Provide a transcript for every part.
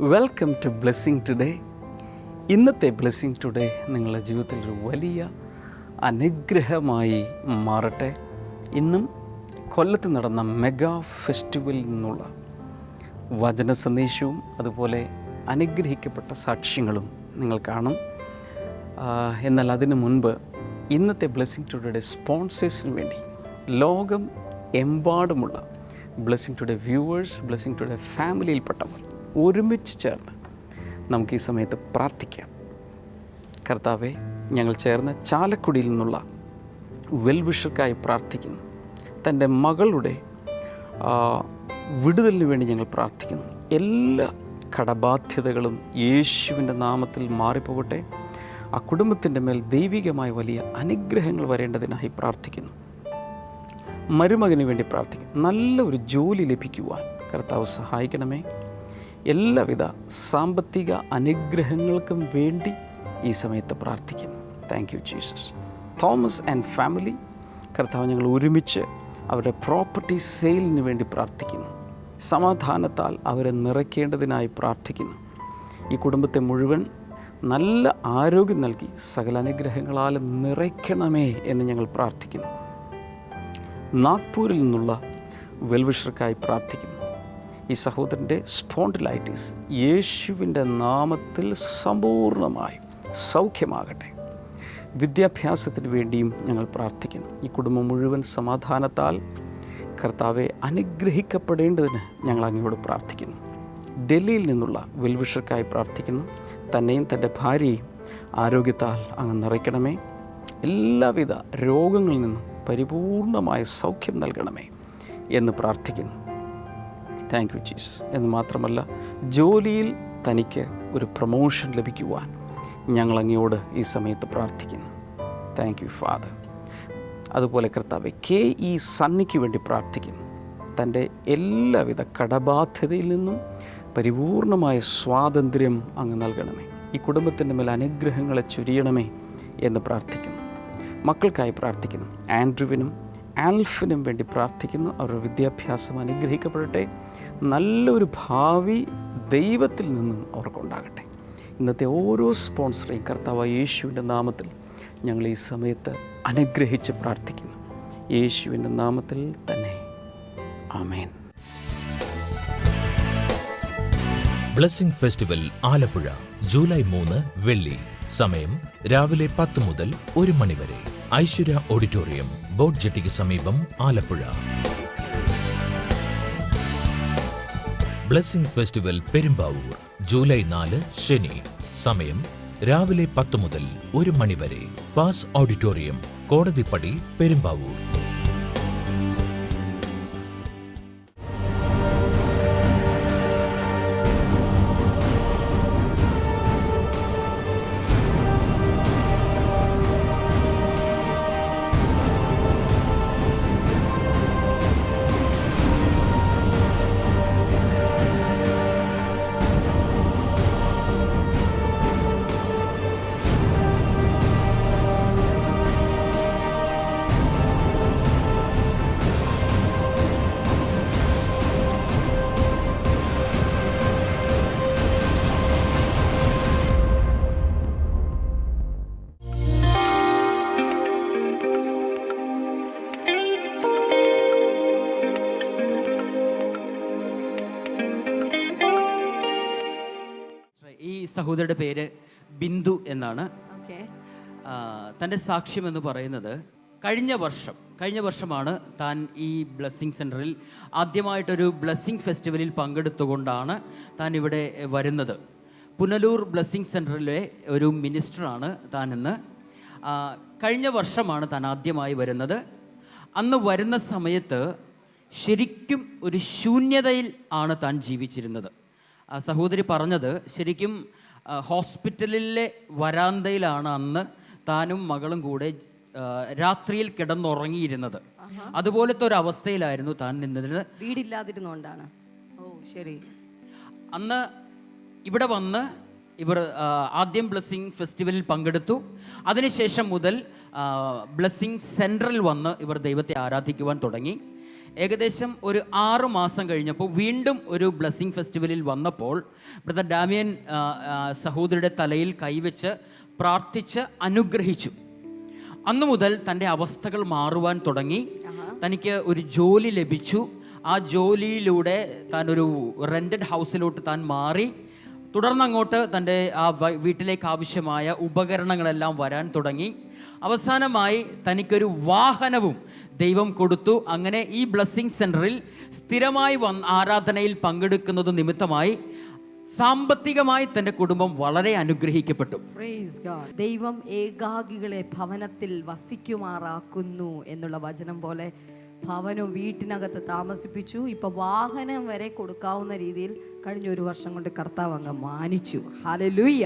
Welcome to blessing today. ഇന്നത്തെ blessing today നിങ്ങളുടെ ജീവിതത്തിൽ ഒരു വലിയ അനുഗ്രഹമായി മാറട്ടെ. ഇന്നും കൊല്ലത്ത് നടന്ന മെഗാ ഫെസ്റ്റിവലിൽ നിന്നുള്ള വചന സന്ദേശവും അതുപോലെ അനുഗ്രഹിക്കപ്പെട്ട സാക്ഷ്യങ്ങളും നിങ്ങൾ കാണും. എന്നാൽ അതിനു മുൻപ് ഇന്നത്തെ ബ്ലെസ്സിങ് ടുഡേയുടെ സ്പോൺസേഴ്സിന് വേണ്ടി ലോകം എമ്പാടുമുള്ള Blessing Today viewers, Blessing Today ഫാമിലിയിൽപ്പെട്ടവർ ഒരുമിച്ച് ചേർന്ന് നമുക്ക് ഈ സമയത്ത് പ്രാർത്ഥിക്കാം. കർത്താവെ, ഞങ്ങൾ ചേർന്ന് ചാലക്കുടിയിൽ നിന്നുള്ള വെൽവിഷർക്കായി പ്രാർത്ഥിക്കുന്നു. തൻ്റെ മകളുടെ വിടുതലിന് വേണ്ടി ഞങ്ങൾ പ്രാർത്ഥിക്കുന്നു. എല്ലാ കടബാധ്യതകളും യേശുവിൻ്റെ നാമത്തിൽ മാറിപ്പോകട്ടെ. ആ കുടുംബത്തിൻ്റെ മേൽ ദൈവികമായ വലിയ അനുഗ്രഹങ്ങൾ വരേണ്ടതിനായി പ്രാർത്ഥിക്കുന്നു. മരുമകന് വേണ്ടി പ്രാർത്ഥിക്കുന്നു. നല്ല ഒരു ജോലി ലഭിക്കുവാൻ കർത്താവ് സഹായിക്കണമേ. എല്ലാവിധ സാമ്പത്തിക അനുഗ്രഹങ്ങൾക്കും വേണ്ടി ഈ സമയത്ത് പ്രാർത്ഥിക്കുന്നു. Thank you Jesus. Thomas and family, കർത്താവ്, ഞങ്ങൾ ഒരുമിച്ച് അവരുടെ പ്രോപ്പർട്ടി സെയിലിന് വേണ്ടി പ്രാർത്ഥിക്കുന്നു. സമാധാനത്താൽ അവരെ നിറയ്ക്കേണ്ടതിനായി പ്രാർത്ഥിക്കുന്നു. ഈ കുടുംബത്തെ മുഴുവൻ നല്ല ആരോഗ്യം നൽകി സകല അനുഗ്രഹങ്ങളാലും നിറയ്ക്കണമേ എന്ന് ഞങ്ങൾ പ്രാർത്ഥിക്കുന്നു. നാഗ്പൂരിൽ നിന്നുള്ള വെൽവിഷർക്കായി പ്രാർത്ഥിക്കുന്നു. ഈ സഹോദരൻ്റെ സ്പോണ്ടിലൈറ്റിസ് യേശുവിൻ്റെ നാമത്തിൽ സമ്പൂർണ്ണമായി സൗഖ്യമാകട്ടെ. വിദ്യാഭ്യാസത്തിന് വേണ്ടിയും ഞങ്ങൾ പ്രാർത്ഥിക്കുന്നു. ഈ കുടുംബം മുഴുവൻ സമാധാനത്താൽ കർത്താവെ അനുഗ്രഹിക്കപ്പെടേണ്ടതിന് ഞങ്ങൾ അങ്ങയോട് പ്രാർത്ഥിക്കുന്നു. ഡൽഹിയിൽ നിന്നുള്ള വെൽവിഷർക്കായി പ്രാർത്ഥിക്കുന്നു. തന്നെയും തൻ്റെ ഭാര്യയും ആരോഗ്യത്താൽ അങ്ങ് നിറയ്ക്കണമേ. എല്ലാവിധ രോഗങ്ങളിൽ നിന്നും പരിപൂർണമായ സൗഖ്യം നൽകണമേ എന്ന് പ്രാർത്ഥിക്കുന്നു. Thank you Jesus. എന്ന് മാത്രമല്ല, ജോലിയിൽ തനിക്ക് ഒരു പ്രൊമോഷൻ ലഭിക്കുവാൻ ഞങ്ങൾ അങ്ങയോട് ഈ സമയത്ത് പ്രാർത്ഥിക്കുന്നു. Thank you father. അതുപോലെ കർത്താവെ, KE സണ്ണിക്ക് വേണ്ടി പ്രാർത്ഥിക്കുന്നു. തൻ്റെ എല്ലാവിധ കടബാധ്യതയിൽ നിന്നും പരിപൂർണമായ സ്വാതന്ത്ര്യം അങ്ങ് നൽകണമേ. ഈ കുടുംബത്തിൻ്റെ മേൽ അനുഗ്രഹങ്ങളെ ചൊരിയണമേ എന്ന് പ്രാർത്ഥിക്കുന്നു. മക്കൾക്കായി പ്രാർത്ഥിക്കുന്നു. ആൻഡ്രുവിനും ആൽഫിനും വേണ്ടി പ്രാർത്ഥിക്കുന്നു. അവരുടെ വിദ്യാഭ്യാസം അനുഗ്രഹിക്കപ്പെടട്ടെ. നല്ലൊരു ഭാവി ദൈവത്തിൽ നിന്നും അവർക്കുണ്ടാകട്ടെ. ഇന്നത്തെ ഓരോ സ്പോൺസറേയും കർത്താവ് യേശുവിൻ്റെ നാമത്തിൽ ഞങ്ങൾ ഈ സമയത്ത് അനുഗ്രഹിച്ച് പ്രാർത്ഥിക്കുന്നു. യേശുവിൻ്റെ നാമത്തിൽ തന്നെ, ആമേൻ. ബ്ലെസ്സിംഗ് ഫെസ്റ്റിവൽ ആലപ്പുഴ ജൂലൈ 3 വെള്ളി. സമയം രാവിലെ 10 മുതൽ 1 മണി വരെ. ഐശ്വര്യ ഓഡിറ്റോറിയം, ബോട്ട് ജെട്ടിക്ക് സമീപം, Alappuzha. Blessing festival Perumbavoor July 4 ശനി. സമയം രാവിലെ 10 മുതൽ 1 മണി വരെ. ഫാസ് ഓഡിറ്റോറിയം, കോടതിപ്പടി, പെരുമ്പാവൂർ. ഈ സഹോദരിയുടെ പേര് ബിന്ദു എന്നാണ്. തൻ്റെ സാക്ഷ്യം എന്ന് പറയുന്നത്, കഴിഞ്ഞ വർഷമാണ് താൻ ഈ ബ്ലെസ്സിങ് സെൻറ്ററിൽ ആദ്യമായിട്ടൊരു ബ്ലെസ്സിങ് ഫെസ്റ്റിവലിൽ പങ്കെടുത്തുകൊണ്ടാണ് താൻ ഇവിടെ വരുന്നത്. പുനലൂർ ബ്ലെസ്സിങ് സെൻറ്ററിലെ ഒരു മിനിസ്റ്ററാണ് താൻ ഇന്ന്. കഴിഞ്ഞ വർഷമാണ് താൻ ആദ്യമായി വരുന്നത്. അന്ന് വരുന്ന സമയത്ത് ശരിക്കും ഒരു ശൂന്യതയിൽ ആണ് താൻ ജീവിച്ചിരുന്നത്. സഹോദരി പറഞ്ഞത്, ശരിക്കും ഹോസ്പിറ്റലിലെ വരാന്തയിലാണ് അന്ന് താനും മകളും കൂടെ രാത്രിയിൽ കിടന്നുറങ്ങിയിരുന്നത്. അതുപോലത്തെ ഒരു അവസ്ഥയിലായിരുന്നു താൻ നിന്നത്. വീടില്ലാതിരുന്നോണ്ടാണ്. ഓ ശരി. അന്ന് ഇവിടെ വന്ന് ഇവർ ആദ്യം ബ്ലെസ്സിങ് ഫെസ്റ്റിവലിൽ പങ്കെടുത്തു. അതിനുശേഷം മുതൽ ബ്ലെസ്സിങ് സെൻറ്ററിൽ വന്ന് ഇവർ ദൈവത്തെ ആരാധിക്കുവാൻ തുടങ്ങി. ഏകദേശം ഒരു 6 മാസം കഴിഞ്ഞപ്പോൾ വീണ്ടും ഒരു ബ്ലെസ്സിങ് ഫെസ്റ്റിവലിൽ വന്നപ്പോൾ ബ്രദർ ഡാമിയൻ സഹോദരിയുടെ തലയിൽ കൈവച്ച് പ്രാർത്ഥിച്ച് അനുഗ്രഹിച്ചു. അന്നു മുതൽ തൻ്റെ അവസ്ഥകൾ മാറുവാൻ തുടങ്ങി. തനിക്ക് ഒരു ജോലി ലഭിച്ചു. ആ ജോലിയിലൂടെ താൻ ഒരു റെൻറ്റഡ് ഹൗസിലോട്ട് താൻ മാറി. തുടർന്നങ്ങോട്ട് തൻ്റെ ആ വീട്ടിലേക്ക് ആവശ്യമായ ഉപകരണങ്ങളെല്ലാം വരാൻ തുടങ്ങി. അവസാനമായി തനിക്കൊരു വാഹനവും ദൈവം കൊടുത്തു. അങ്ങനെ ഈ ബ്ലെസ്സിങ് സെൻറ്ററിൽ സ്ഥിരമായി ആരാധനയിൽ പങ്കെടുക്കുന്നത് നിമിത്തമായി സാമ്പത്തികമായി തൻ്റെ കുടുംബം വളരെ അനുഗ്രഹിക്കപ്പെട്ടു. ദൈവം ഏകാകികളെ ഭവനത്തിൽ വസിക്കുമാറാക്കുന്നു എന്നുള്ള വചനം പോലെ ഭവനം വീട്ടിനകത്ത് താമസിപ്പിച്ചു. ഇപ്പൊ വാഹനം വരെ കൊടുക്കാവുന്ന രീതിയിൽ കഴിഞ്ഞ 1 വർഷം കൊണ്ട് കർത്താവ് അങ്ങ് മാനിച്ചു. ഹല്ലേലൂയ.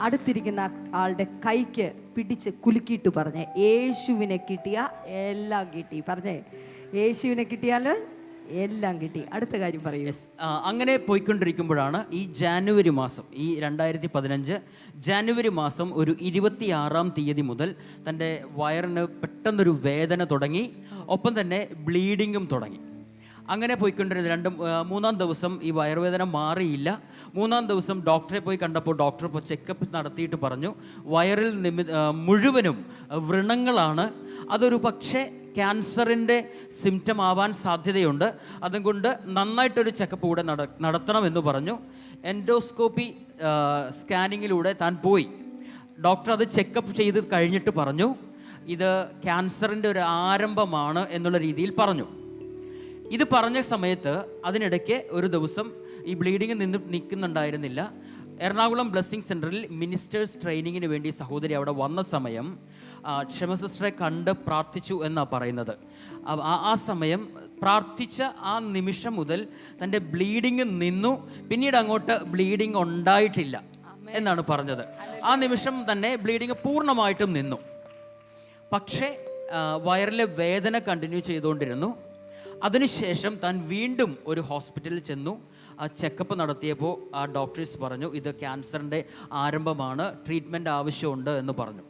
അടുത്തിരിക്കുന്ന ആളുടെ കൈക്ക് പിടിച്ച് കുലുക്കിയിട്ട് പറഞ്ഞേ, യേശുവിനെ കിട്ടിയ എല്ലാം കിട്ടി. പറഞ്ഞേ, യേശുവിനെ കിട്ടിയാൽ എല്ലാം കിട്ടി. അടുത്ത കാര്യം പറയൂ. അങ്ങനെ പോയിക്കൊണ്ടിരിക്കുമ്പോഴാണ് ഈ ജാനുവരി മാസം, ഈ 2015 ജാനുവരി മാസം ഒരു 26-ാം തീയതി മുതൽ തൻ്റെ വയറിന് പെട്ടെന്നൊരു വേദന തുടങ്ങി. ഒപ്പം തന്നെ ബ്ലീഡിങ്ങും തുടങ്ങി. അങ്ങനെ പോയിക്കൊണ്ടിരുന്ന 3-ാം ദിവസം ഈ വയറുവേദന മാറിയില്ല. 3-ാം ദിവസം ഡോക്ടറെ പോയി കണ്ടപ്പോൾ ഡോക്ടർ ഇപ്പോൾ ചെക്കപ്പ് നടത്തിയിട്ട് പറഞ്ഞു, വയറിൽ മുഴുവനും വ്രണങ്ങളാണ്. അതൊരു പക്ഷേ ക്യാൻസറിൻ്റെ സിംറ്റം ആവാൻ സാധ്യതയുണ്ട്. അതുകൊണ്ട് നന്നായിട്ടൊരു ചെക്കപ്പ് കൂടെ നടത്തണമെന്ന് പറഞ്ഞു. എൻഡോസ്കോപ്പി സ്കാനിങ്ങിലൂടെ താൻ പോയി. ഡോക്ടർ അത് ചെക്കപ്പ് ചെയ്ത് കഴിഞ്ഞിട്ട് പറഞ്ഞു, ഇത് ക്യാൻസറിൻ്റെ ഒരു ആരംഭമാണ് എന്നുള്ള രീതിയിൽ പറഞ്ഞു. ഇത് പറഞ്ഞ സമയത്ത് അതിനിടയ്ക്ക് ഒരു ദിവസം ഈ ബ്ലീഡിങ് നിൽക്കുന്നുണ്ടായിരുന്നില്ല. എറണാകുളം ബ്ലെസ്സിങ് സെൻറ്ററിൽ മിനിസ്റ്റേഴ്സ് ട്രെയിനിങ്ങിന് വേണ്ടി സഹോദരി അവിടെ വന്ന സമയം ക്ഷമ സിസ്റ്ററെ കണ്ട് പ്രാർത്ഥിച്ചു എന്നാണ് പറയുന്നത്. ആ സമയം പ്രാർത്ഥിച്ച ആ നിമിഷം മുതൽ തൻ്റെ ബ്ലീഡിങ് നിന്നു. പിന്നീട് അങ്ങോട്ട് ബ്ലീഡിങ് ഉണ്ടായിട്ടില്ല എന്നാണ് പറഞ്ഞത്. ആ നിമിഷം തന്നെ ബ്ലീഡിങ് പൂർണ്ണമായിട്ടും നിന്നു. പക്ഷേ വയറിലെ വേദന കണ്ടിന്യൂ ചെയ്തുകൊണ്ടിരുന്നു. അതിനുശേഷം താൻ വീണ്ടും ഒരു ഹോസ്പിറ്റലിൽ ചെന്നു. ആ ചെക്കപ്പ് നടത്തിയപ്പോൾ ആ ഡോക്ടേഴ്സ് പറഞ്ഞു, ഇത് ക്യാൻസറിൻ്റെ ആരംഭമാണ്, ട്രീറ്റ്മെൻറ്റ് ആവശ്യമുണ്ട് എന്ന് പറഞ്ഞു.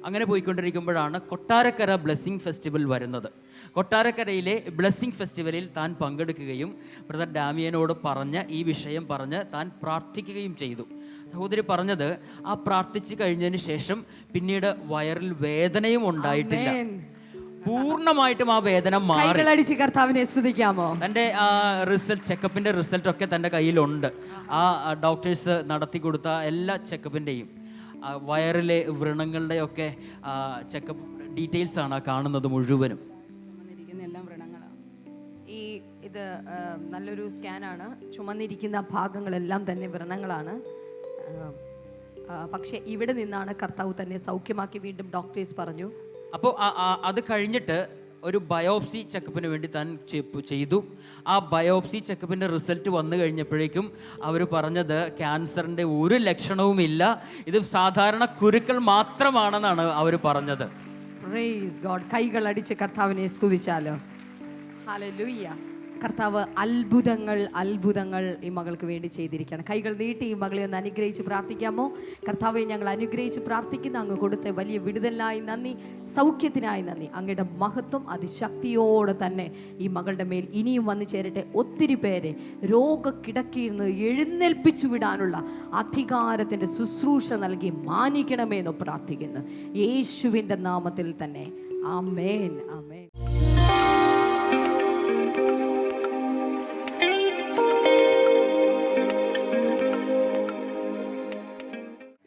അങ്ങനെ പോയിക്കൊണ്ടിരിക്കുമ്പോഴാണ് കൊട്ടാരക്കര ബ്ലെസ്സിങ് ഫെസ്റ്റിവൽ വരുന്നത്. കൊട്ടാരക്കരയിലെ ബ്ലെസ്സിങ് ഫെസ്റ്റിവലിൽ താൻ പങ്കെടുക്കുകയും ബ്രദർ ഡാമിയനോട് ഈ വിഷയം പറഞ്ഞ് താൻ പ്രാർത്ഥിക്കുകയും ചെയ്തു. സഹോദരി പറഞ്ഞത്, ആ പ്രാർത്ഥിച്ചു കഴിഞ്ഞതിന് ശേഷം പിന്നീട് വയറിൽ വേദനയും ഉണ്ടായിട്ടില്ല. പൂർണ്ണമായിട്ടും ആ വേദന മാറി. കർത്താവിനെ സ്തുതിക്കാമോ? തൻ്റെ ആ ചെക്കപ്പിൻ്റെ റിസൾട്ടൊക്കെ തൻ്റെ കയ്യിലുണ്ട്. ആ ഡോക്ടേഴ്സ് നടത്തി കൊടുത്ത എല്ലാ ചെക്കപ്പിൻ്റെയും വയറിലെ വ്രണങ്ങളുടെയൊക്കെ ചെക്കപ്പ് ഡീറ്റെയിൽസ് ആണ് കാണുന്നത് മുഴുവനും. എല്ലാം വ്രണങ്ങളാണ്. ഇത് നല്ലൊരു സ്കാനാണ്. ചുമന്നിരിക്കുന്ന ഭാഗങ്ങളെല്ലാം തന്നെ വ്രണങ്ങളാണ്. പക്ഷെ ഇവിടെ നിന്നാണ് കർത്താവ് തന്നെ സൗഖ്യമാക്കി വീണ്ടും ഡോക്ടേഴ്സ് പറഞ്ഞു. അപ്പോൾ അത് കഴിഞ്ഞിട്ട് ഒരു ബയോപ്സി ചെക്കപ്പിന് വേണ്ടി താൻ ചെയ്തു. ആ ബയോപ്സി ചെക്കപ്പിൻ്റെ റിസൾട്ട് വന്നു കഴിഞ്ഞപ്പോഴേക്കും അവർ പറഞ്ഞത് ക്യാൻസറിൻ്റെ ഒരു ലക്ഷണവുമില്ല, ഇത് സാധാരണ കുരുക്കൾ മാത്രമാണെന്നാണ് അവർ പറഞ്ഞത്. Praise God. കൈകൾ അടിച്ച് കർത്താവിനെ സ്തുതിച്ചാലോ? ഹല്ലേലൂയ. കർത്താവ് അത്ഭുതങ്ങൾ ഈ മകൾക്ക് വേണ്ടി ചെയ്തിരിക്കുകയാണ്. കൈകൾ നീട്ടി ഈ മകളെ ഒന്ന് അനുഗ്രഹിച്ച് പ്രാർത്ഥിക്കാമോ? കർത്താവെ, ഞങ്ങൾ അനുഗ്രഹിച്ച് പ്രാർത്ഥിക്കുന്ന അങ്ങ് കൊടുത്ത വലിയ വിടുതലിനായി നന്ദി, സൗഖ്യത്തിനായി നന്ദി. അങ്ങയുടെ മഹത്വം അതിശക്തിയോടെ തന്നെ ഈ മകളുടെ മേൽ ഇനിയും വന്നു ചേരട്ടെ. ഒത്തിരി പേരെ രോഗക്കിടക്കിയിൽ നിന്ന് എഴുന്നേൽപ്പിച്ചു വിടാനുള്ള അധികാരത്തിൻ്റെ ശുശ്രൂഷ നൽകി മാനിക്കണമേ എന്ന് പ്രാർത്ഥിക്കുന്നു, യേശുവിൻ്റെ നാമത്തിൽ തന്നെ. ആമേൻ, ആമേൻ.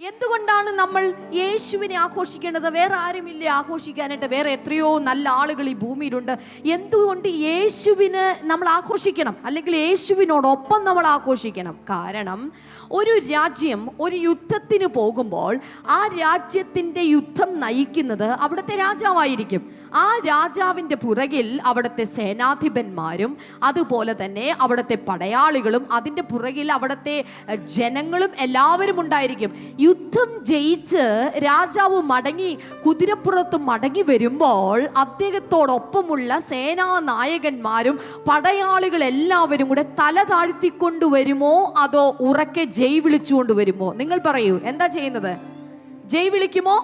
എന്തുകൊണ്ടാണ് നമ്മൾ യേശുവിനെ ആഘോഷിക്കേണ്ടത്? വേറെ ആരുമില്ല ആഘോഷിക്കാനായിട്ട്. വേറെ എത്രയോ നല്ല ആളുകൾ ഈ ഭൂമിയിലുണ്ട്. എന്തുകൊണ്ട് യേശുവിന് നമ്മൾ ആഘോഷിക്കണം, അല്ലെങ്കിൽ യേശുവിനോടൊപ്പം നമ്മൾ ആഘോഷിക്കണം? കാരണം ഒരു രാജ്യം ഒരു യുദ്ധത്തിന് പോകുമ്പോൾ ആ രാജ്യത്തിൻ്റെ യുദ്ധം നയിക്കുന്നത് അവിടുത്തെ രാജാവായിരിക്കും. ആ രാജാവിൻ്റെ പുറകിൽ അവിടുത്തെ സേനാധിപന്മാരും അതുപോലെ തന്നെ അവിടുത്തെ പടയാളികളും അതിൻ്റെ പുറകിൽ അവിടുത്തെ ജനങ്ങളും എല്ലാവരും ഉണ്ടായിരിക്കും. യുദ്ധം ജയിച്ച് രാജാവ് മടങ്ങി കുതിരപ്പുറത്ത് മടങ്ങി വരുമ്പോൾ അദ്ദേഹത്തോടൊപ്പമുള്ള സേനാനായകന്മാരും പടയാളികൾ എല്ലാവരും കൂടെ തല താഴ്ത്തിക്കൊണ്ടുവരുമോ അതോ ഉറക്കെ ജയ് വിളിച്ചുകൊണ്ട് വരുമോ? നിങ്ങൾ പറയൂ, എന്താ ചെയ്യുന്നത്? ജയ് വിളിക്കുമോ?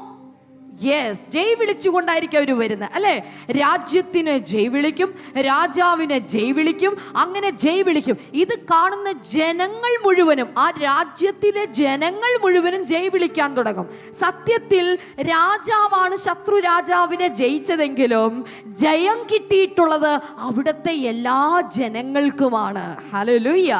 യെസ്, ജയ് വിളിച്ചുകൊണ്ടായിരിക്കും അവർ വരുന്നത് അല്ലേ. രാജ്യത്തിന് ജയ് വിളിക്കും, രാജാവിനെ ജയ് വിളിക്കും, അങ്ങനെ ജയ് വിളിക്കും. ഇത് കാണുന്ന ജനങ്ങൾ മുഴുവനും, ആ രാജ്യത്തിലെ ജനങ്ങൾ മുഴുവനും ജയ് വിളിക്കാൻ തുടങ്ങും. സത്യത്തിൽ രാജാവാണ് ശത്രു രാജാവിനെ ജയിച്ചതെങ്കിലും ജയം കിട്ടിയിട്ടുള്ളത് അവിടുത്തെ എല്ലാ ജനങ്ങൾക്കുമാണ്. ഹല്ലേലൂയ.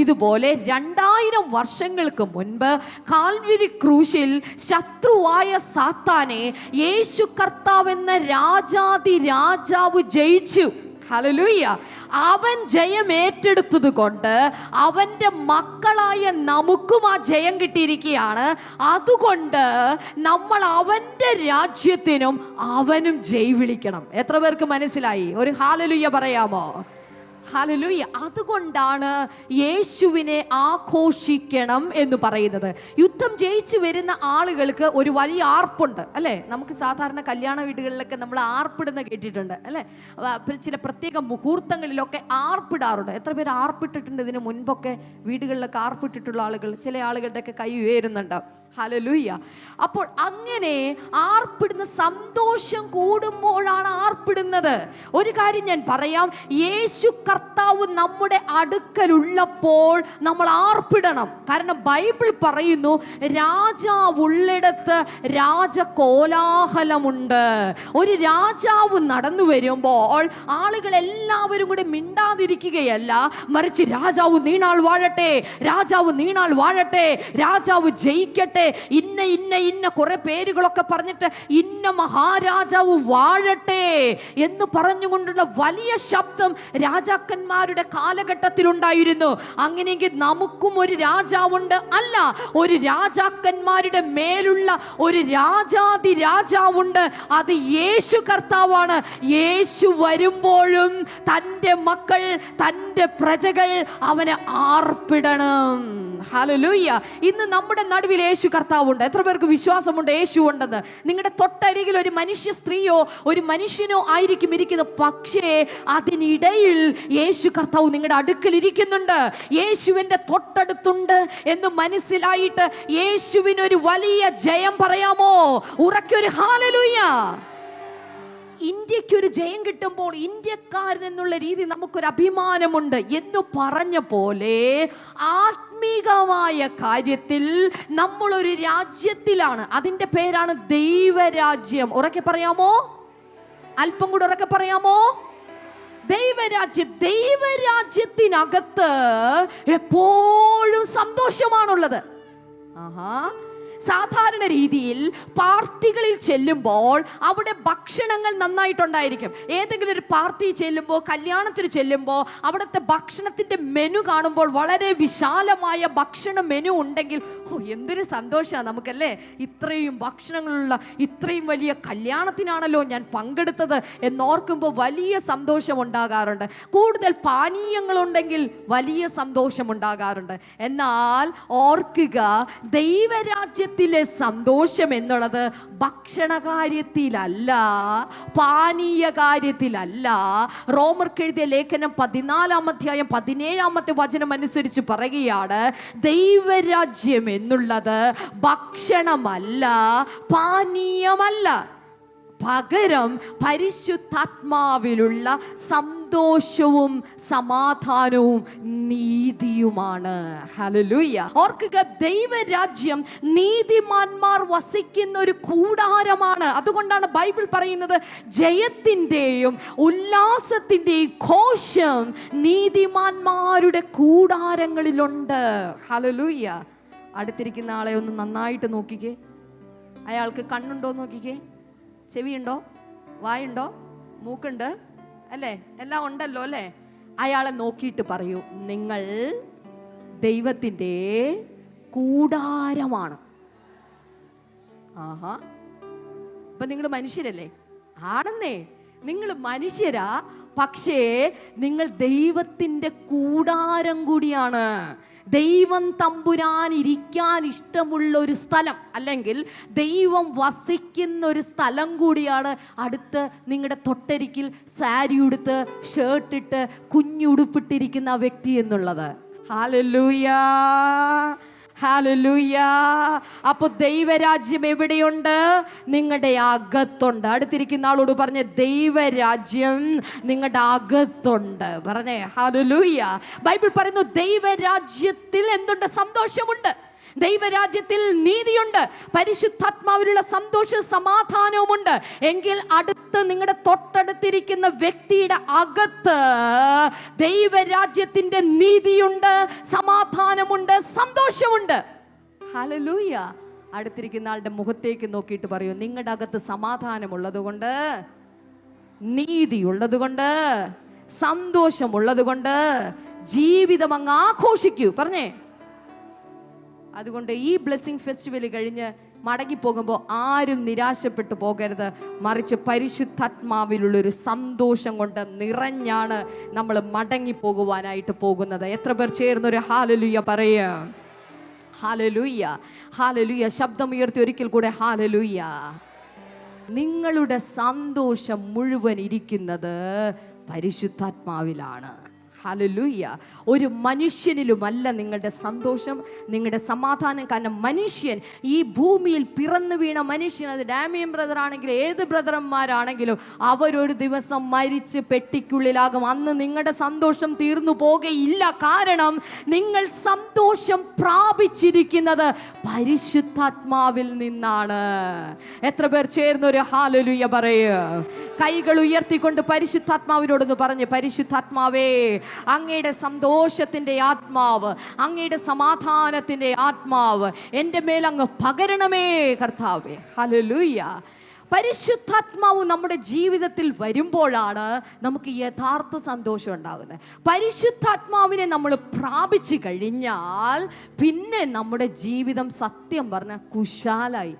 ഇതുപോലെ 2000 വർഷങ്ങൾക്ക് മുൻപ് കാൽവരി ക്രൂശിൽ ശത്രുവായ സാത്താനെ യേശു കർത്താവ് എന്ന രാജാതി രാജാവ് ജയിച്ചു. ഹല്ലേലൂയ. അവൻ ജയം ഏറ്റെടുത്തത് കൊണ്ട് അവൻ്റെ മക്കളായ നമുക്കും ആ ജയം കിട്ടിയിരിക്കുകയാണ്. അതുകൊണ്ട് നമ്മൾ അവൻ്റെ രാജ്യത്തിനും അവനും ജയ് വിളിക്കണം. എത്ര പേർക്ക് മനസ്സിലായി? ഒരു ഹല്ലേലൂയ പറയാമോ? ഹല്ലേലൂയ. അതുകൊണ്ടാണ് യേശുവിനെ ആഘോഷിക്കണം എന്ന് പറയുന്നത്. യുദ്ധം ജയിച്ചു വരുന്ന ആളുകൾക്ക് ഒരു വലിയ ആർപ്പുണ്ട് അല്ലേ. നമുക്ക് സാധാരണ കല്യാണ വീടുകളിലൊക്കെ നമ്മൾ ആർപ്പിടുന്ന കേട്ടിട്ടുണ്ട് അല്ലേ. ചില പ്രത്യേക മുഹൂർത്തങ്ങളിലൊക്കെ ആർപ്പിടാറുണ്ട്. എത്ര പേര് ആർപ്പിട്ടിട്ടുണ്ട് ഇതിന് മുൻപൊക്കെ? വീടുകളിലൊക്കെ ആർപ്പിട്ടിട്ടുള്ള ആളുകൾ, ചില ആളുകളുടെയൊക്കെ കൈ ഉയരുന്നുണ്ട്. ഹല്ലേലൂയ. അപ്പോൾ അങ്ങനെ ആർപ്പിടുന്ന, സന്തോഷം കൂടുമ്പോഴാണ് ആർപ്പിടുന്നത്. ഒരു കാര്യം ഞാൻ പറയാം, യേശു കർത്താവ് നമ്മുടെ അടുക്കലുള്ളപ്പോൾ നമ്മൾ ആർപ്പിടണം. കാരണം ബൈബിൾ പറയുന്നു, രാജാവുള്ളിടത്ത് രാജകോലാഹലമുണ്ട്. ഒരു രാജാവ് നടന്നു വരുമ്പോൾ ആളുകൾ എല്ലാവരും കൂടെ മിണ്ടാതിരിക്കുകയല്ല, മറിച്ച് രാജാവ് നീണാൾ വാഴട്ടെ, രാജാവ് നീണാൾ വാഴട്ടെ, രാജാവ് ജയിക്കട്ടെ, ഇന്ന ഇന്ന ഇന്ന കുറെ പേരുകളൊക്കെ പറഞ്ഞിട്ട് ഇന്ന മഹാരാജാവ് വാഴട്ടെ എന്ന് പറഞ്ഞുകൊണ്ടുള്ള വലിയ ശബ്ദം രാജാക്കന്മാരുടെ കാലഘട്ടത്തിൽ ഉണ്ടായിരുന്നു. അങ്ങനെയെങ്കിൽ നമുക്കും ഒരു രാജാവുണ്ട്. അല്ല, ഒരു രാജാക്കന്മാരുടെ മേലുള്ള ഒരു രാജാതി രാജാവുണ്ട്. അത് യേശു കർത്താവാണ്. യേശു വരുമ്പോഴും തൻ്റെ മക്കൾ, തൻ്റെ പ്രജകൾ അവനെ ആർപ്പിടണം. ഹല്ലേലൂയ. ഇന്ന് നമ്മുടെ നടുവിൽ യേശു കർത്താവുണ്ട്. എത്ര പേർക്ക് വിശ്വാസമുണ്ട് യേശു ഉണ്ടെന്ന്? നിങ്ങളുടെ തൊട്ടരികിൽ ഒരു മനുഷ്യ സ്ത്രീയോ ഒരു മനുഷ്യനോ ആയിരിക്കും ഇരിക്കുന്നത്, പക്ഷേ അതിനിടയിൽ യേശു കർത്താവ് നിങ്ങളുടെ അടുക്കൽ ഇരിക്കുന്നുണ്ട്. യേശുവിൻ്റെ തൊട്ടടുത്തുണ്ട് എന്ന് മനസ്സിലായിട്ട് യേശുവിനൊരു വലിയ ജയം പറയാമോ? ഉറക്കൊരു ഹല്ലേലൂയ. ഇന്ത്യക്കൊരു ജയം കിട്ടുമ്പോൾ ഇന്ത്യക്കാരൻ എന്നുള്ള രീതി നമുക്കൊരു അഭിമാനമുണ്ട് എന്ന് പറഞ്ഞ പോലെ ആത്മീകമായ കാര്യത്തിൽ നമ്മളൊരു രാജ്യത്തിലാണ്. അതിൻ്റെ പേരാണ് ദൈവരാജ്യം. ഉറക്കെ പറയാമോ? അല്പം കൂടെ ഉറക്കെ പറയാമോ? ദൈവരാജ്യം. ദൈവരാജ്യത്തിനകത്ത് എപ്പോഴും സന്തോഷമാണുള്ളത്. ആഹാ. സാധാരണ രീതിയിൽ പാർട്ടികളിൽ ചെല്ലുമ്പോൾ അവിടെ ഭക്ഷണങ്ങൾ നന്നായിട്ടുണ്ടായിരിക്കും. ഏതെങ്കിലും ഒരു പാർട്ടി ചെല്ലുമ്പോൾ, കല്യാണത്തിന് ചെല്ലുമ്പോൾ അവിടുത്തെ ഭക്ഷണത്തിൻ്റെ മെനു കാണുമ്പോൾ വളരെ വിശാലമായ ഭക്ഷണ മെനു ഉണ്ടെങ്കിൽ എന്തൊരു സന്തോഷമാണ് നമുക്കല്ലേ. ഇത്രയും ഭക്ഷണങ്ങളുള്ള ഇത്രയും വലിയ കല്യാണത്തിനാണല്ലോ ഞാൻ പങ്കെടുത്തത് എന്നോർക്കുമ്പോൾ വലിയ സന്തോഷമുണ്ടാകാറുണ്ട്. കൂടുതൽ പാനീയങ്ങളുണ്ടെങ്കിൽ വലിയ സന്തോഷമുണ്ടാകാറുണ്ട്. എന്നാൽ ഓർക്കുക, ദൈവരാജ്യ സന്തോഷം എന്നുള്ളത് ഭക്ഷണ കാര്യത്തിലല്ല, പാനീയ കാര്യത്തിലല്ല. റോമർക്ക് എഴുതിയ ലേഖനം 14-ാം അധ്യായം 17-ാമത്തെ വചനം അനുസരിച്ച് പറയുകയാണ്, ദൈവരാജ്യം എന്നുള്ളത് ഭക്ഷണമല്ല, പാനീയമല്ല, പകരം പരിശുദ്ധാത്മാവിലുള്ള സന്തോഷവും സമാധാനവും നീതിയുമാണ്. ഹല്ലേലൂയ. ഓർക്കുക, ദൈവരാജ്യം നീതിമാന്മാർ വസിക്കുന്ന ഒരു കൂടാരമാണ്. അതുകൊണ്ടാണ് ബൈബിൾ പറയുന്നത്, ജയത്തിൻ്റെയും ഉല്ലാസത്തിൻ്റെയും ഘോഷം നീതിമാന്മാരുടെ കൂടാരങ്ങളിലുണ്ട്. ഹല്ലേലൂയ. അടുത്തിരിക്കുന്ന ആളെ ഒന്ന് നന്നായിട്ട് നോക്കിക്കേ. അയാൾക്ക് കണ്ണുണ്ടോ നോക്കിക്കേ, ചെവിയുണ്ടോ, വായുണ്ടോ, മൂക്കുണ്ട് അല്ലേ, എല്ലാം ഉണ്ടല്ലോ അല്ലേ. അയാളെ നോക്കിയിട്ട് പറയൂ, നിങ്ങൾ ദൈവത്തിൻ്റെ കൂടാരമാണ്. ആഹാ. അപ്പൊ നിങ്ങൾ മനുഷ്യരല്ലേ? ആണെന്നേ, നിങ്ങൾ മനുഷ്യരാ, പക്ഷേ നിങ്ങൾ ദൈവത്തിൻ്റെ കൂടാരം കൂടിയാണ്. ദൈവം തമ്പുരാൻ ഇരിക്കാൻ ഇഷ്ടമുള്ള ഒരു സ്ഥലം, അല്ലെങ്കിൽ ദൈവം വസിക്കുന്ന ഒരു സ്ഥലം കൂടിയാണ് അടുത്ത് നിങ്ങളുടെ തൊട്ടരിക്കിൽ സാരി ഉടുത്ത് ഷർട്ടിട്ട് കുഞ്ഞുടുപ്പിട്ടിരിക്കുന്ന ആ വ്യക്തി എന്നുള്ളത്. Hallelujah, hallelujah. അപ്പൊ ദൈവരാജ്യം എവിടെയുണ്ട്? നിങ്ങളുടെ അകത്തുണ്ട്. അടുത്തിരിക്കുന്ന ആളോട് പറഞ്ഞ ദൈവരാജ്യം നിങ്ങളുടെ അകത്തുണ്ട്. പറഞ്ഞേ ഹല്ലേലൂയ. ബൈബിൾ പറയുന്നു ദൈവരാജ്യത്തിൽ എന്തുണ്ട്? സന്തോഷമുണ്ട്. ദൈവരാജ്യത്തിൽ നീതിയുണ്ട്. പരിശുദ്ധാത്മാവിലുള്ള സന്തോഷ സമാധാനവുമുണ്ട്. എങ്കിൽ അടുത്ത് നിങ്ങളുടെ തൊട്ടടുത്തിരിക്കുന്ന വ്യക്തിയുടെ അകത്ത് ദൈവരാജ്യത്തിന്റെ നീതിയുണ്ട്, സമാധാനമുണ്ട്, സന്തോഷമുണ്ട്. ഹല്ലേലൂയ. അടുത്തിരിക്കുന്ന ആളുടെ മുഖത്തേക്ക് നോക്കിയിട്ട് പറയൂ, നിങ്ങളുടെ അകത്ത് സമാധാനമുള്ളത് കൊണ്ട്, നീതിയുള്ളത് കൊണ്ട്, സന്തോഷമുള്ളത് കൊണ്ട് ജീവിതം അങ്ങ് ആഘോഷിക്കൂ. പറഞ്ഞേ. അതുകൊണ്ട് ഈ ബ്ലെസ്സിങ് ഫെസ്റ്റിവൽ കഴിഞ്ഞ് മടങ്ങിപ്പോകുമ്പോൾ ആരും നിരാശപ്പെട്ടു പോകരുത്. മറിച്ച് പരിശുദ്ധാത്മാവിലുള്ളൊരു സന്തോഷം കൊണ്ട് നിറഞ്ഞാണ് നമ്മൾ മടങ്ങിപ്പോകുവാനായിട്ട് പോകുന്നത്. എത്ര പേർ ചേർന്നൊരു ഹല്ലേലൂയ പറയുക? Hallelujah, hallelujah. ശബ്ദം ഉയർത്തി ഒരിക്കൽ കൂടെ ഹല്ലേലൂയ. നിങ്ങളുടെ സന്തോഷം മുഴുവൻ ഇരിക്കുന്നത് പരിശുദ്ധാത്മാവിലാണ്. ഹല്ലേലൂയ. ഒരു മനുഷ്യനിലുമല്ല നിങ്ങളുടെ സന്തോഷം, നിങ്ങളുടെ സമാധാനം. കാരണം മനുഷ്യൻ, ഈ ഭൂമിയിൽ പിറന്നു വീണ മനുഷ്യൻ, അത് ഡാമിയൻ ബ്രദർ ആണെങ്കിലും ഏത് ബ്രദർമാരാണെങ്കിലും അവരൊരു ദിവസം മരിച്ച് പെട്ടിക്കുള്ളിലാകും. അന്ന് നിങ്ങളുടെ സന്തോഷം തീർന്നു പോകുകയില്ല. കാരണം നിങ്ങൾ സന്തോഷം പ്രാപിച്ചിരിക്കുന്നത് പരിശുദ്ധാത്മാവിൽ നിന്നാണ്. എത്ര പേർ ചേർന്നൊരു ഹല്ലേലൂയ പറയുക? കൈകൾ ഉയർത്തിക്കൊണ്ട് പരിശുദ്ധാത്മാവിനോടൊന്ന് പറഞ്ഞ്, പരിശുദ്ധാത്മാവേ, അങ്ങയുടെ സന്തോഷത്തിൻ്റെ ആത്മാവ്, അങ്ങയുടെ സമാധാനത്തിൻ്റെ ആത്മാവ് എൻ്റെ മേൽ അങ്ങ് പകരണമേ കർത്താവേ. ഹല്ലേലൂയ. പരിശുദ്ധാത്മാവ് നമ്മുടെ ജീവിതത്തിൽ വരുമ്പോഴാണ് നമുക്ക് യഥാർത്ഥ സന്തോഷം ഉണ്ടാകുന്നത്. പരിശുദ്ധാത്മാവിനെ നമ്മൾ പ്രാപിച്ചു കഴിഞ്ഞാൽ പിന്നെ നമ്മുടെ ജീവിതം സത്യം പറഞ്ഞാൽ കുശാലായി.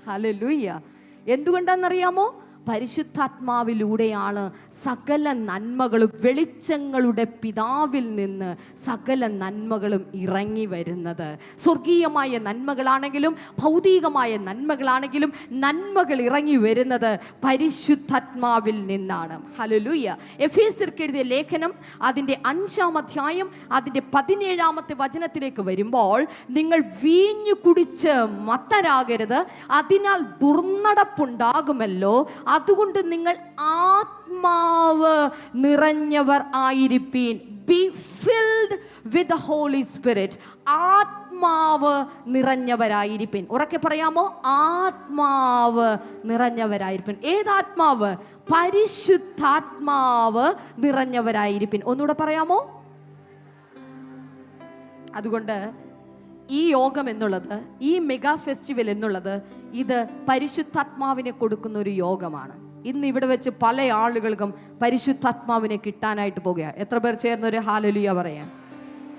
ഹല്ലേലൂയ. എന്തുകൊണ്ടാണെന്നറിയാമോ? പരിശുദ്ധാത്മാവിലൂടെയാണ് സകല നന്മകളും, വെളിച്ചങ്ങളുടെ പിതാവിൽ നിന്ന് സകല നന്മകളും ഇറങ്ങി വരുന്നത്. സ്വർഗീയമായ നന്മകളാണെങ്കിലും ഭൗതികമായ നന്മകളാണെങ്കിലും നന്മകൾ ഇറങ്ങി വരുന്നത് പരിശുദ്ധാത്മാവിൽ നിന്നാണ്. ഹല്ലേലൂയ. എഫേസ്യർക്ക് എഴുതിയ ലേഖനം അതിൻ്റെ 5-ാം അധ്യായം അതിൻ്റെ 17-ാമത്തെ വചനത്തിലേക്ക് വരുമ്പോൾ, നിങ്ങൾ വീഞ്ഞു കുടിച്ച് മത്തരാകരുത്, അതിനാൽ ദുർനടപ്പുണ്ടാകുമല്ലോ, അതുകൊണ്ട് നിങ്ങൾ ആത്മാവ് നിറഞ്ഞവർ ആയിരിപ്പീൻ. Be filled with the Holy Spirit. ആത്മാവ് നിറഞ്ഞവരായിരിപ്പിൻ. ഉറക്കെ പറയാമോ? ആത്മാവ് നിറഞ്ഞവരായിരിപ്പിൻ. ഏതാത്മാവ്? പരിശുദ്ധാത്മാവ് നിറഞ്ഞവരായിരിപ്പിൻ. ഒന്നുകൂടെ പറയാമോ? അതുകൊണ്ട് ഈ യോഗം എന്നുള്ളത്, ഈ മെഗാ ഫെസ്റ്റിവൽ എന്നുള്ളത്, ഇത് പരിശുദ്ധാത്മാവിനെ കൊടുക്കുന്ന ഒരു യോഗമാണ്. ഇന്ന് ഇവിടെ വെച്ച് പല ആളുകൾക്കും പരിശുദ്ധാത്മാവിനെ കിട്ടാനായിട്ട് പോകുക. എത്ര പേർ ചേർന്നൊരു ഹല്ലേലൂയ പറയാം?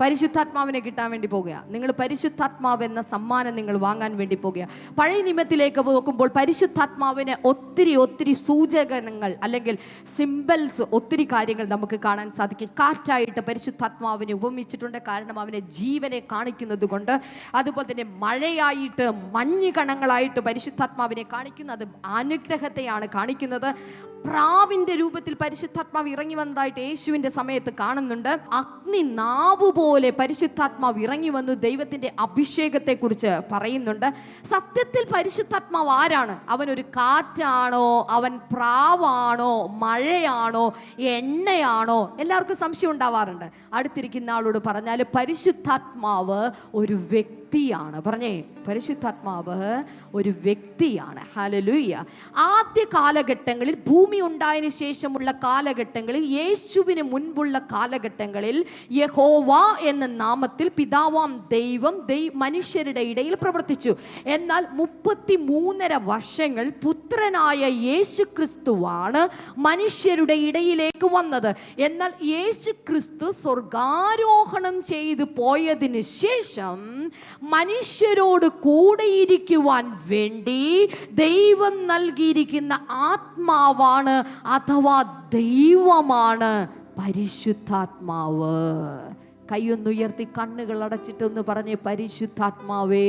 പരിശുദ്ധാത്മാവിനെ കിട്ടാൻ വേണ്ടി പോകുക. നിങ്ങൾ പരിശുദ്ധാത്മാവ് എന്ന സമ്മാനം നിങ്ങൾ വാങ്ങാൻ വേണ്ടി പോകുക. പഴയ നിയമത്തിലേക്ക് നോക്കുമ്പോൾ പരിശുദ്ധാത്മാവിന് ഒത്തിരി സൂചകങ്ങൾ അല്ലെങ്കിൽ സിംബൽസ്, ഒത്തിരി കാര്യങ്ങൾ നമുക്ക് കാണാൻ സാധിക്കും. കാറ്റായിട്ട് പരിശുദ്ധാത്മാവിനെ ഉപമിച്ചിട്ടുണ്ട്, കാരണം അവനെ ജീവനെ കാണിക്കുന്നത് കൊണ്ട്. അതുപോലെ തന്നെ മഴയായിട്ട്, മഞ്ഞ് കണങ്ങളായിട്ട് പരിശുദ്ധാത്മാവിനെ കാണിക്കുന്നു, അത് അനുഗ്രഹത്തെയാണ് കാണിക്കുന്നത്. പ്രാവിന്റെ രൂപത്തിൽ പരിശുദ്ധാത്മാവ് ഇറങ്ങി വന്നതായിട്ട് യേശുവിന്റെ സമയത്ത് കാണുന്നുണ്ട്. അഗ്നി നാവ് പോലെ പരിശുദ്ധാത്മാവ് ഇറങ്ങി വന്നു ദൈവത്തിന്റെ അഭിഷേകത്തെ കുറിച്ച് പറയുന്നുണ്ട്. സത്യത്തിൽ പരിശുദ്ധാത്മാവ് ആരാണ്? അവനൊരു കാറ്റാണോ? അവൻ പ്രാവാണോ? മഴയാണോ? എണ്ണയാണോ? എല്ലാവർക്കും സംശയം ഉണ്ടാവാറുണ്ട്. അടുത്തിരിക്കുന്ന ആളോട് പറഞ്ഞാൽ പരിശുദ്ധാത്മാവ് ഒരു വ്യക്തിയാണ്. പറഞ്ഞേ, പരിശുദ്ധാത്മാവ് ഒരു വ്യക്തിയാണ്. ഹല്ലേലൂയ. ആദ്യ കാലഘട്ടങ്ങളിൽ, ഭൂമി ഉണ്ടായതിനു ശേഷമുള്ള കാലഘട്ടങ്ങളിൽ, യേശുവിന് മുൻപുള്ള കാലഘട്ടങ്ങളിൽ യഹോവ എന്ന നാമത്തിൽ പിതാവാം ദൈവം മനുഷ്യരുടെ ഇടയിൽ പ്രവർത്തിച്ചു. എന്നാൽ 33.5 വർഷങ്ങൾ പുത്രനായ യേശു ക്രിസ്തുവാണ് മനുഷ്യരുടെ ഇടയിലേക്ക് വന്നത്. എന്നാൽ യേശു ക്രിസ്തു സ്വർഗാരോഹണം ചെയ്തു പോയതിന് ശേഷം മനുഷ്യരോട് കൂടെയിരിക്കുവാൻ വേണ്ടി ദൈവം നൽകിയിരിക്കുന്ന ആത്മാവാണ്, അഥവാ ദൈവമാണ് പരിശുദ്ധാത്മാവ്. കൈയൊന്നുയർത്തി കണ്ണുകൾ അടച്ചിട്ടൊന്ന് പറഞ്ഞേ, പരിശുദ്ധാത്മാവേ.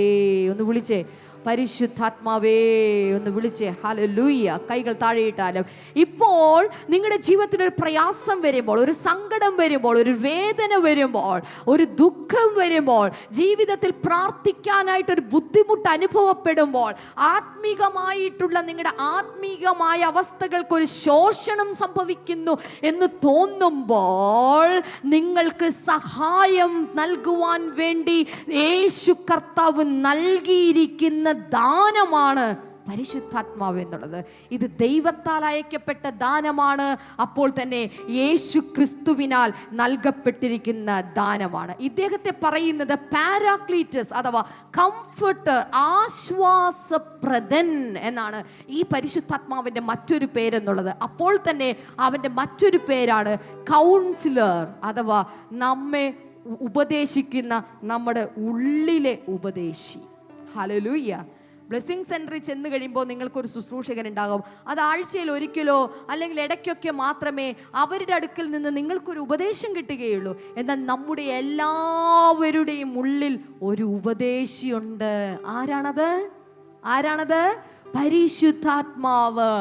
ഒന്ന് വിളിച്ചേ, പരിശുദ്ധാത്മാവേ ഒന്ന് വിളിച്ചേ. ഹല്ലേലൂയ. കൈകൾ താഴെയിട്ടാലും. ഇപ്പോൾ നിങ്ങളുടെ ജീവിതത്തിൽ ഒരു പ്രയാസം വരുമ്പോൾ, ഒരു സങ്കടം വരുമ്പോൾ, ഒരു വേദന വരുമ്പോൾ, ഒരു ദുഃഖം വരുമ്പോൾ, ജീവിതത്തിൽ പ്രാർത്ഥിക്കാനായിട്ടൊരു ബുദ്ധിമുട്ട് അനുഭവപ്പെടുമ്പോൾ, ആത്മീകമായിട്ടുള്ള നിങ്ങളുടെ ആത്മീകമായ അവസ്ഥകൾക്കൊരു ശോഷണം സംഭവിക്കുന്നു എന്ന് തോന്നുമ്പോൾ നിങ്ങൾക്ക് സഹായം നൽകുവാൻ വേണ്ടി യേശു കർത്താവ് നൽകിയിരിക്കുന്ന ദാനമാണ് പരിശുദ്ധാത്മാവ് എന്നുള്ളത്. ഇത് ദൈവത്താൽ അയക്കപ്പെട്ട ദാനമാണ്. അപ്പോൾ തന്നെ യേശു ക്രിസ്തുവിനാൽ നൽകപ്പെട്ടിരിക്കുന്ന ദാനമാണ്. ഇദ്ദേഹത്തെ പറയുന്നത് പാരാക്ലീറ്റസ് അഥവാ കംഫർട്ടർ, ആശ്വാസപ്രദൻ എന്നാണ് ഈ പരിശുദ്ധാത്മാവിൻ്റെ മറ്റൊരു പേരെന്നുള്ളത്. അപ്പോൾ തന്നെ അവൻ്റെ മറ്റൊരു പേരാണ് കൗൺസിലർ അഥവാ നമ്മെ ഉപദേശിക്കുന്ന നമ്മുടെ ഉള്ളിലെ ഉപദേശി. ഹല്ലേലൂയ. ബ്ലെസ്സിങ് സെൻറ്ററിൽ ചെന്ന് കഴിയുമ്പോൾ നിങ്ങൾക്കൊരു ശുശ്രൂഷകൻ ഉണ്ടാകും. അത് ആഴ്ചയിൽ ഒരിക്കലോ അല്ലെങ്കിൽ ഇടയ്ക്കൊക്കെ മാത്രമേ അവരുടെ അടുക്കൽ നിന്ന് നിങ്ങൾക്കൊരു ഉപദേശം കിട്ടുകയുള്ളൂ. എന്നാൽ നമ്മുടെ എല്ലാവരുടെയും ഉള്ളിൽ ഒരു ഉപദേശിയുണ്ട്. ആരാണത്? പരിശുദ്ധാത്മാവ്.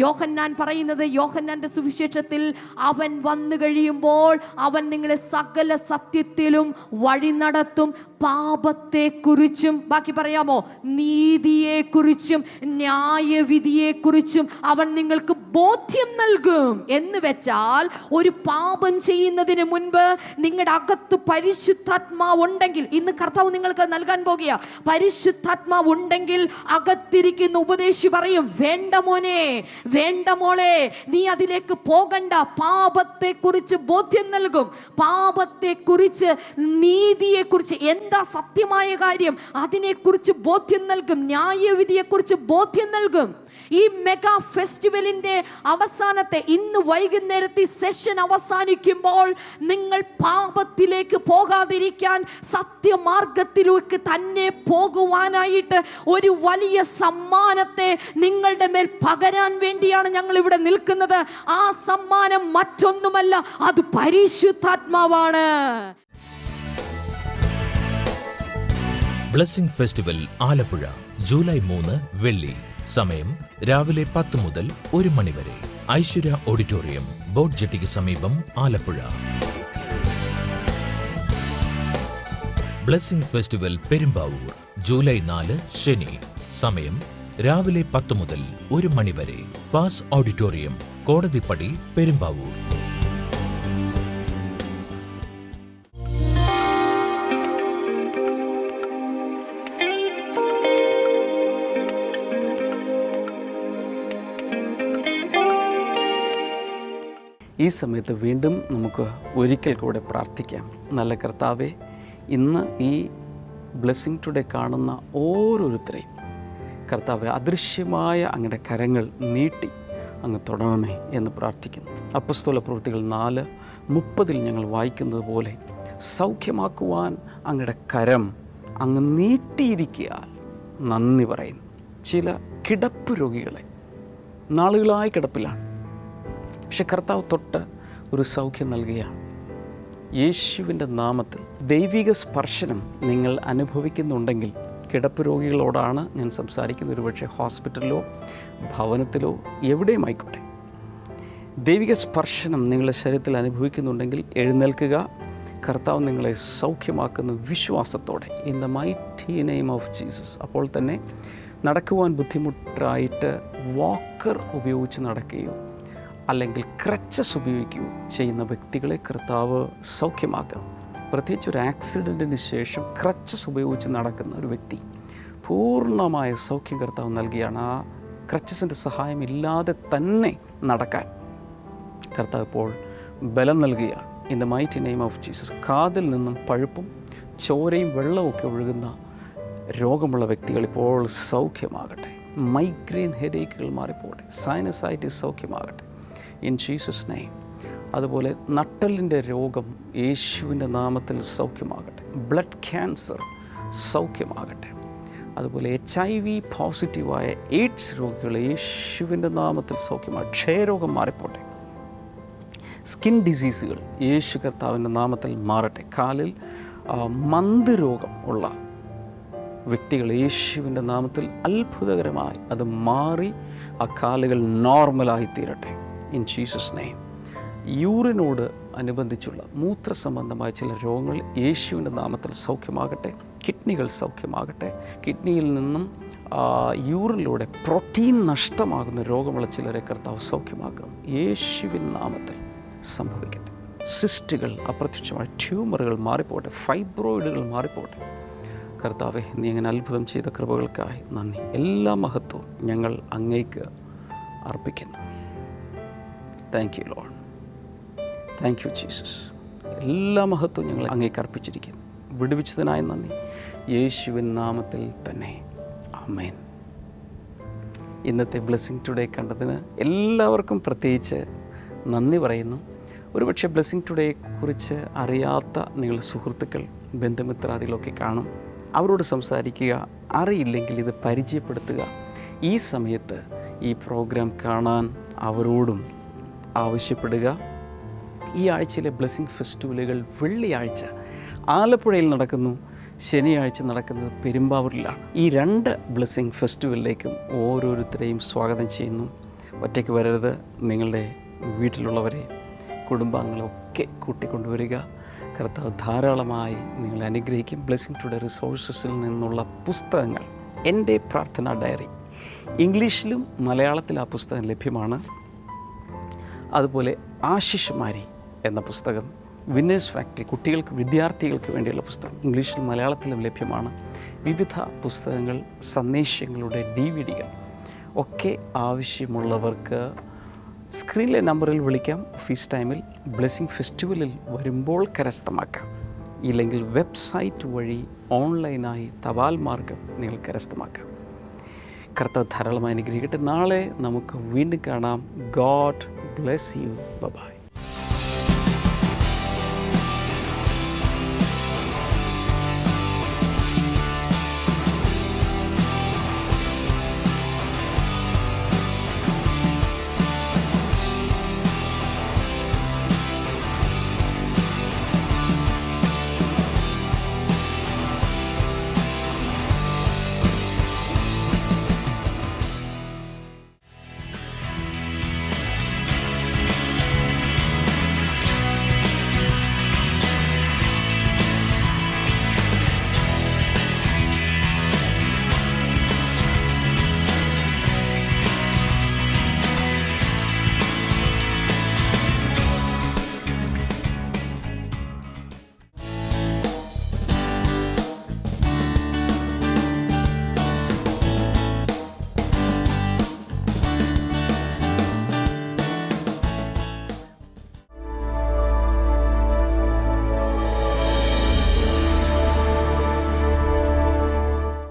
യോഹന്നാൻ പറയുന്നത്, യോഹന്നാന്റെ സുവിശേഷത്തിൽ, അവൻ വന്നു കഴിയുമ്പോൾ അവൻ നിങ്ങളെ സകല സത്യത്തിലും വഴി നടത്തും, പാപത്തെക്കുറിച്ചും, ബാക്കി പറയാമോ, നീതിയെക്കുറിച്ചും ന്യായവിധിയെക്കുറിച്ചും അവൻ നിങ്ങൾക്ക് ബോധ്യം നൽകും. എന്ന് വെച്ചാൽ ഒരു പാപം ചെയ്യുന്നതിന് മുൻപ് നിങ്ങളുടെ അകത്ത് പരിശുദ്ധാത്മാവ് ഉണ്ടെങ്കിൽ, ഇന്ന് കർത്താവ് നിങ്ങൾക്ക് നൽകാൻ പോകുക, പരിശുദ്ധാത്മാവ് ഉണ്ടെങ്കിൽ അകത്തിരിക്കുന്ന ഉപദേശി പറയും, വേണ്ട മോനെ, വേണ്ട മോളെ, നീ അതിലേക്ക് പോകണ്ട. പാപത്തെക്കുറിച്ച് ബോധ്യം നൽകും, പാപത്തെക്കുറിച്ച്, നീതിയെക്കുറിച്ച്, എന്താ സത്യമായ കാര്യം അതിനെക്കുറിച്ച് ബോധ്യം നൽകും, ന്യായവിധിയെക്കുറിച്ച് ബോധ്യം നൽകും. ഈ മെഗാ ഫെസ്റ്റിവലിന്റെ അവസാനത്തെ ഇന്ന് വൈകുന്നേരത്തെ സെഷൻ അവസാനിക്കുമ്പോൾ നിങ്ങൾ പാപത്തിലേക്ക് പോകാതിരിക്കാൻ, സത്യമാർഗത്തിലേക്ക് തന്നെ പോകുവാനായിട്ട് ഒരു വലിയ സമ്മാനത്തെ നിങ്ങളുടെ മേൽ പകരാൻ വേണ്ടിയാണ് ഞങ്ങൾ ഇവിടെ നിൽക്കുന്നത്. ആ സമ്മാനം മറ്റൊന്നുമല്ല, അത് പരിശുദ്ധാത്മാവാണ്. ബ്ലെസ്സിംഗ് ഫെസ്റ്റിവൽ ആലപ്പുഴ ജൂലൈ 3 വെള്ളി. സമയം രാവിലെ 10 മുതൽ 1 മണി വരെ. ഐശ്വര്യ ഓഡിറ്റോറിയം, ബോട്ട് ജെട്ടിക്ക് സമീപം, Alappuzha. Blessing festival Perumbavoor July 4 ശനി. സമയം രാവിലെ 10 മുതൽ 1 മണി വരെ. ഫാസ് ഓഡിറ്റോറിയം, കോടതിപ്പടി, പെരുമ്പാവൂർ. ഈ സമയത്ത് വീണ്ടും നമുക്ക് ഒരിക്കൽ കൂടെ പ്രാർത്ഥിക്കാം. നല്ല കർത്താവേ, ഇന്ന് ഈ ബ്ലെസ്സിംഗ് ടുഡേ കാണുന്ന ഓരോരുത്തരെയും കർത്താവെ അദൃശ്യമായ അങ്ങയുടെ കരങ്ങൾ നീട്ടി അങ്ങ് തൊടണമേ എന്ന് പ്രാർത്ഥിക്കുന്നു. അപ്പസ്തോല പ്രവൃത്തികൾ 4:30 ഞങ്ങൾ വായിക്കുന്നത് പോലെ സൗഖ്യമാക്കുവാൻ അങ്ങയുടെ കരം അങ്ങ് നീട്ടിയിരിക്കാൻ നന്ദി പറയുന്നു. ചില കിടപ്പ് രോഗികളെ നാളുകളായി കിടപ്പിലാണ്, പക്ഷെ കർത്താവ് തൊട്ട് ഒരു സൗഖ്യം നൽകുകയാണ്. യേശുവിൻ്റെ നാമത്തിൽ ദൈവിക സ്പർശനം നിങ്ങൾ അനുഭവിക്കുന്നുണ്ടെങ്കിൽ, കിടപ്പ് രോഗികളോടാണ് ഞാൻ സംസാരിക്കുന്നത്, ഒരുപക്ഷെ ഹോസ്പിറ്റലിലോ ഭവനത്തിലോ എവിടെയും ആയിക്കോട്ടെ, ദൈവിക സ്പർശനം നിങ്ങളുടെ ശരീരത്തിൽ അനുഭവിക്കുന്നുണ്ടെങ്കിൽ എഴുന്നേൽക്കുക. കർത്താവ് നിങ്ങളെ സൗഖ്യമാക്കുന്ന വിശ്വാസത്തോടെ, in the mighty name of Jesus. അപ്പോൾ തന്നെ നടക്കുവാൻ ബുദ്ധിമുട്ടായിട്ട് വാക്കർ ഉപയോഗിച്ച് നടക്കുകയോ അല്ലെങ്കിൽ ക്രച്ചസ് ഉപയോഗിക്കുകയോ ചെയ്യുന്ന വ്യക്തികളെ കർത്താവ് സൗഖ്യമാക്കുന്നു. പ്രത്യേകിച്ച് ഒരു ആക്സിഡൻറ്റിന് ശേഷം ക്രച്ചസ് ഉപയോഗിച്ച് നടക്കുന്ന ഒരു വ്യക്തി പൂർണ്ണമായ സൗഖ്യം കർത്താവ് നൽകിയാണ്. ആ ക്രച്ചസിൻ്റെ സഹായം ഇല്ലാതെ തന്നെ നടക്കാൻ കർത്താവ് ഇപ്പോൾ ബലം നൽകുകയാണ്. In the mighty name of Jesus. കാതിൽ നിന്നും പഴുപ്പും ചോരയും വെള്ളമൊക്കെ ഒഴുകുന്ന രോഗമുള്ള വ്യക്തികൾ ഇപ്പോൾ സൗഖ്യമാകട്ടെ. മൈഗ്രെയിൻ ഹെഡേക്കുകൾ മാറിപ്പോകട്ടെ. സൈനസൈറ്റിസ് സൗഖ്യമാകട്ടെ ഇൻ ജീസസ് നെയിം. അതുപോലെ നട്ടലിൻ്റെ രോഗം യേശുവിൻ്റെ നാമത്തിൽ സൗഖ്യമാകട്ടെ. ബ്ലഡ് ക്യാൻസർ സൗഖ്യമാകട്ടെ. അതുപോലെ HIV പോസിറ്റീവായ എയ്ഡ്സ് രോഗികൾ യേശുവിൻ്റെ നാമത്തിൽ സൗഖ്യമാകട്ടെ. ക്ഷയരോഗം മാറിപ്പോട്ടെ. സ്കിൻ ഡിസീസുകൾ യേശു കർത്താവിൻ്റെ നാമത്തിൽ മാറട്ടെ. കാലിൽ മന്ത് രോഗം ഉള്ള വ്യക്തികൾ യേശുവിൻ്റെ നാമത്തിൽ അത്ഭുതകരമായി അത് മാറി ആ കാലുകൾ നോർമലായി തീരട്ടെ ഇൻ ജീസസ് നെയിം. യൂറിനോട് അനുബന്ധിച്ചുള്ള മൂത്ര സംബന്ധമായ ചില രോഗങ്ങൾ യേശുവിൻ്റെ നാമത്തിൽ സൗഖ്യമാകട്ടെ. കിഡ്നികൾ സൗഖ്യമാകട്ടെ. കിഡ്നിയിൽ നിന്നും യൂറിനിലൂടെ പ്രോട്ടീൻ നഷ്ടമാകുന്ന രോഗമുള്ള ചിലരെ കർത്താവ് സൗഖ്യമാക്കും. യേശുവിൻ നാമത്തിൽ സംഭവിക്കട്ടെ. സിസ്റ്റുകൾ അപ്രത്യക്ഷമായ ട്യൂമറുകൾ മാറിപ്പോട്ടെ. ഫൈബ്രോയിഡുകൾ മാറിപ്പോട്ടെ. കർത്താവെ, നീ അങ്ങനെ അത്ഭുതം ചെയ്ത കൃപകൾക്കായി നന്ദി. എല്ലാ മഹത്വവും ഞങ്ങൾ അങ്ങേക്ക് അർപ്പിക്കുന്നു. Thank you Lord. Thank you Jesus. എല്ലാ മഹത്വവും ഞങ്ങൾ അങ്ങേക്ക് അർപ്പിച്ചിരിക്കുന്നു. വിടുവിച്ചതിനായി നന്ദി. യേശുവിൻ നാമത്തിൽ തന്നെ ആമേൻ. ഇന്നത്തെ ബ്ലെസ്സിങ് ടുഡേ കണ്ടതിന് എല്ലാവർക്കും പ്രത്യേകിച്ച് നന്ദി പറയുന്നു. ഒരുപക്ഷെ ബ്ലെസ്സിങ് ടുഡേയെ കുറിച്ച് അറിയാത്ത നിങ്ങളുടെ സുഹൃത്തുക്കൾ, ബന്ധുമിത്രാദികളൊക്കെ കാണും. അവരോട് സംസാരിക്കുക. അറിയില്ലെങ്കിൽ ഇത് പരിചയപ്പെടുത്തുക. ഈ സമയത്ത് ഈ പ്രോഗ്രാം കാണാൻ അവരോടും ആവശ്യപ്പെടുക. ഈ ആഴ്ചയിലെ ബ്ലെസ്സിങ് ഫെസ്റ്റിവലുകൾ വെള്ളിയാഴ്ച ആലപ്പുഴയിൽ നടക്കുന്നു, ശനിയാഴ്ച നടക്കുന്നത് പെരുമ്പാവൂരിലാണ്. ഈ 2 ബ്ലെസ്സിങ് ഫെസ്റ്റിവലിലേക്കും ഓരോരുത്തരെയും സ്വാഗതം ചെയ്യുന്നു. ഒറ്റയ്ക്ക് വരരുത്. നിങ്ങളുടെ വീട്ടിലുള്ളവരെ, കുടുംബാംഗങ്ങളൊക്കെ കൂട്ടിക്കൊണ്ടുവരിക. കർത്താവ് ധാരാളമായി നിങ്ങളെ അനുഗ്രഹിക്കും. ബ്ലെസ്സിങ് ടുഡേ റിസോഴ്സസിൽ നിന്നുള്ള പുസ്തകങ്ങൾ, എൻ്റെ പ്രാർത്ഥനാ ഡയറി, ഇംഗ്ലീഷിലും മലയാളത്തിലും ആ പുസ്തകം ലഭ്യമാണ്. അതുപോലെ ആശിഷ് എന്ന പുസ്തകം, വിന്നേഴ്സ് ഫാക്ടറി, കുട്ടികൾക്ക്, വിദ്യാർത്ഥികൾക്ക് വേണ്ടിയുള്ള പുസ്തകം ഇംഗ്ലീഷിലും മലയാളത്തിലും ലഭ്യമാണ്. വിവിധ പുസ്തകങ്ങൾ, സന്ദേശങ്ങളുടെ DVD-കൾ ഒക്കെ ആവശ്യമുള്ളവർക്ക് സ്ക്രീനിലെ നമ്പറിൽ വിളിക്കാം. ഓഫീസ് ടൈമിൽ ബ്ലെസ്സിങ് ഫെസ്റ്റിവലിൽ വരുമ്പോൾ കരസ്ഥമാക്കാം. ഇല്ലെങ്കിൽ വെബ്സൈറ്റ് വഴി ഓൺലൈനായി തപാൽ മാർഗം നിങ്ങൾ കരസ്ഥമാക്കാം. കർത്താവ് ധാരാളമായി അനുഗ്രഹിക്കട്ടെ. നാളെ നമുക്ക് വീണ്ടും കാണാം. God bless you. ബൈ.